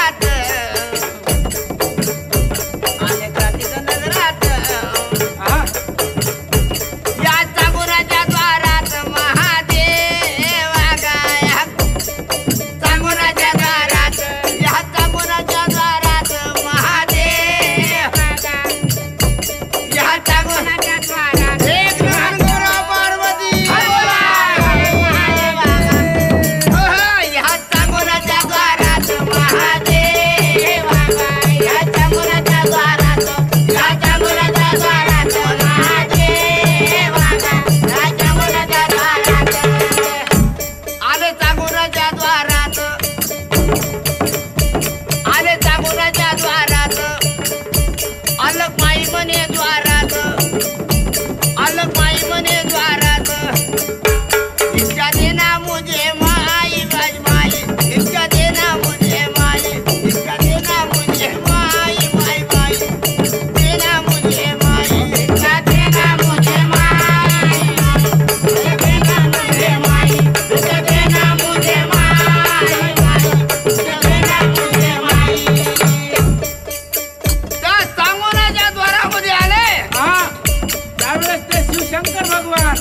नगरात आले क्रांतीच्या नगरात या चांगुराच्या द्वारात महादेव गाया चांगुराच्या द्वारात या चांगुराच्या द्वारात महादेव या चांगुराच्या द्वारात एक लहान गौरव पार्वती या चांगुराच्या द्वारात महादेव या चांगुराच्या द्वारात या चांगुराच्या द्वारात महादेव या चांगुराच्या द्वारात आले चांगुराच्या द्वारात आले चांगुराच्या द्वारात अलग माई म्हणे द्वारात अलग माई म्हणे द्वारात इच्छा देना मुझे माई माई इच्छा देना मुझे माई इच्छा देना मुझे माई माई माई देना मुझे माई इच्छा देना मुझे माई देना मुझे माई इच्छा देना मुझे माई माई इच्छा देना मुझे माई त्या चांगुराच्या द्वारामध्ये आले त्यावेळेस ते शिवशंकर भगवान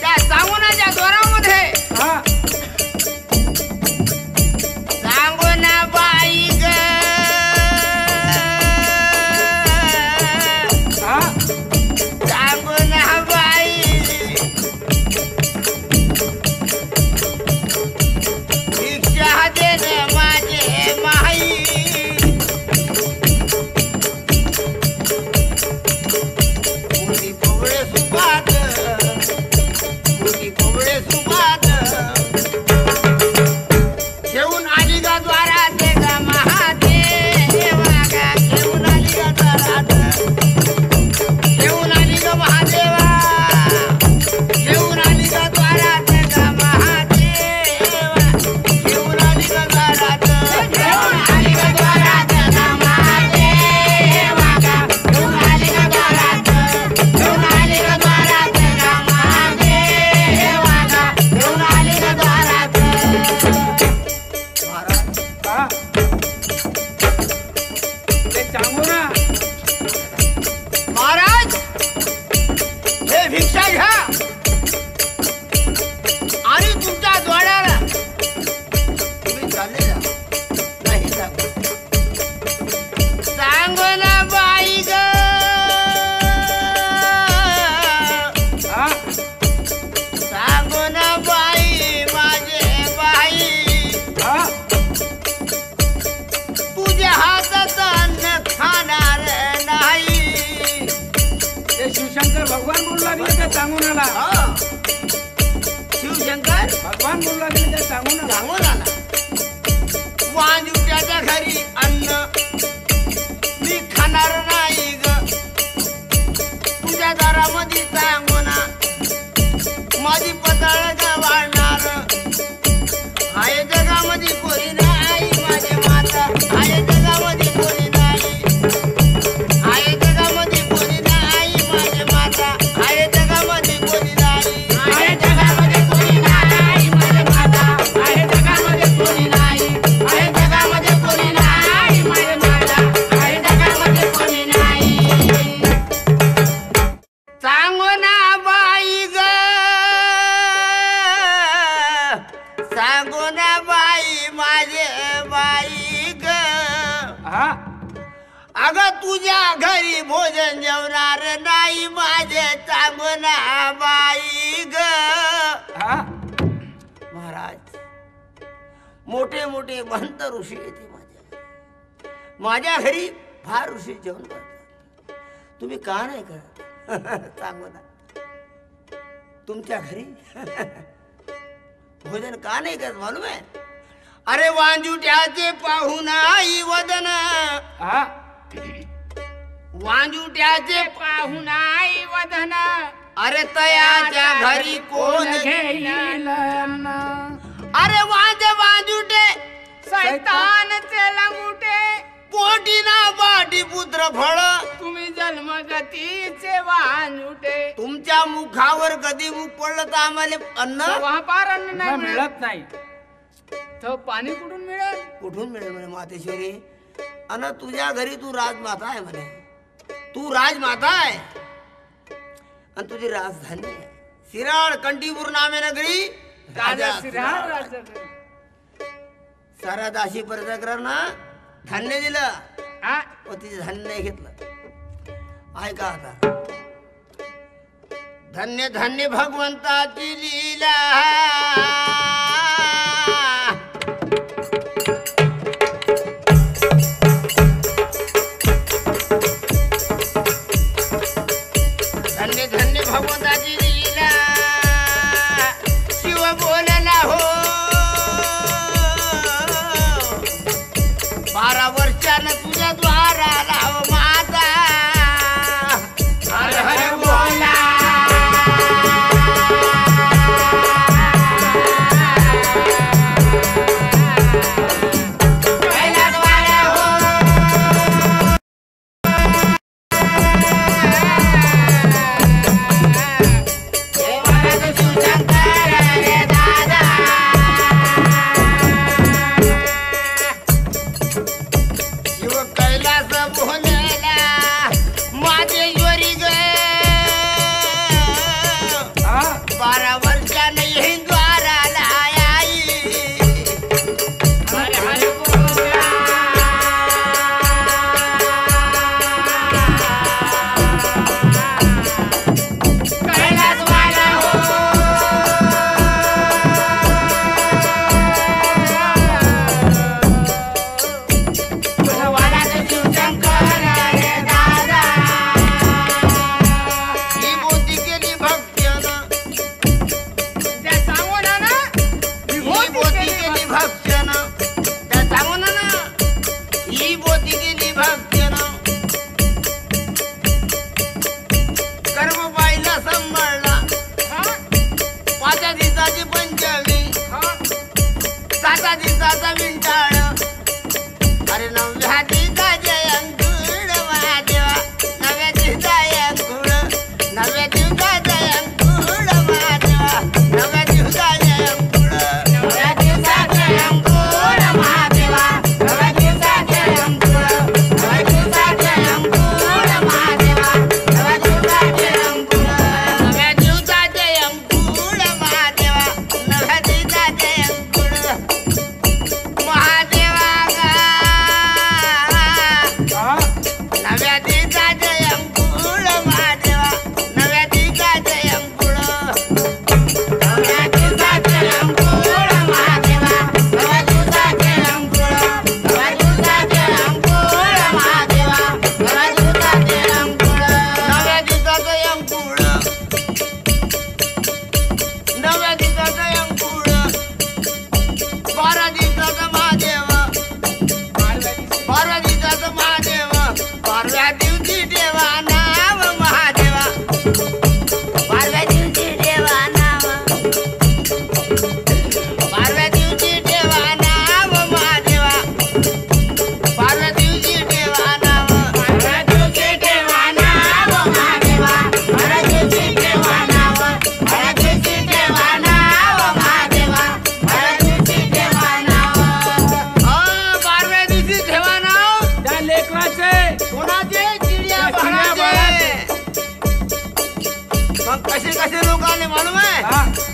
त्या चांगुराच्या द्वारामध्ये सांगोना बाई ग सांगोना बाई भिक्षा देन माझे माई मोठी पोवळे सुपात मोठी पोवळे सुपात घेऊन आली गा द्वारात गा महादेवा गा घेऊन आली गा द्वारात घेऊन आली गा महादेवा घेऊन आली गा द्वारात गा महादेवा घेऊन आली गा द्वारात घेऊन आली गा द्वारात गा महादेवा गा घेऊन आली गा द्वारात घेऊन आली गा द्वारात गा महादेवा गा घेऊन आली गा द्वारात ते चांगुरा महाराज हे भिक्षा घ्या आणि तुमच्या द्वाराला तुम्ही चालले जा नाही सांगो ना बाई ग सांगो ना बाई माझे बाई तुझ्या हातात अन्न खाणार नाही ते शिवशंकर भगवान बोलू लागले त्या चांगुराला शिवशंकर भगवान बोलू लागले त्या चांगुराला सांगून आला वांजुट्याच्या घरी अन्न मी खाणार नाही ग तुझ्या दारामध्ये सांगू ना माझी पताळ ग वाढणार आहे जगामध्ये कोणी नाही माझे माता आहे जगामध्ये कोणी नाही आहे जगामध्ये कोणी नाही माझे माता आहे जगामध्ये कोणी नाही आहे जगामध्ये कोणी नाही माझे माता आहे जगामध्ये कोणी नाही आहे जगामध्ये कोणी नाही माझे माता आहे जगामध्ये कोणी नाही सांगो ना बाई ग सांगो ना बाई माझे बाई ग अगं तुझ्या घरी भोजन जेवणार नाही माझे सांगो ना बाई ग महाराज मोठे मोठे महंत ऋषी येते माझ्या घरी फार ऋषी जेवण करतात तुम्ही का नाही करत सांगू ना तुमच्या घरी भोजन का नाही करत मालूम आहे अरे वांजुट्याचे पाहून आई वदन वांजुट्याचे पाहुण आई वदन अरे तयाच्या घरी कोण घेईल अरे वांजुटे सैतानचे लंगुटे पोटी ना पाटी पुत्र फळ तुम्ही जन्मगतीचे वांजुटे तुमच्या मुखावर कधी मुख पडलं तर आम्हाला अन्न वापार अन्न नाही मिळत मिळत नाही तो पाणी कुठून मिळेल? कुठून मिळेल म्हणे मातेश्वरी. अन तुझ्या घरी तू राजमाता आहे म्हणे. तू राजमाता आहे आणि तुझी राजधानी आहे शिराळ कंठीपूर नामे नगरी. राजा श्रीराम राज्य करे. सारा दासी परचक्रांना धान्य दिलं हा? व तिचे धान्य नाही घेतलं. ऐका आता. धन्य धन्य भगवंताची लीला. धन्य धन्य भगवंताची लीला. शिव बोलला हो 12 वर्षानं तुझ्या द्वाराला हो माता. हर हर बोला. कसे कसे लोग आले मालूम है?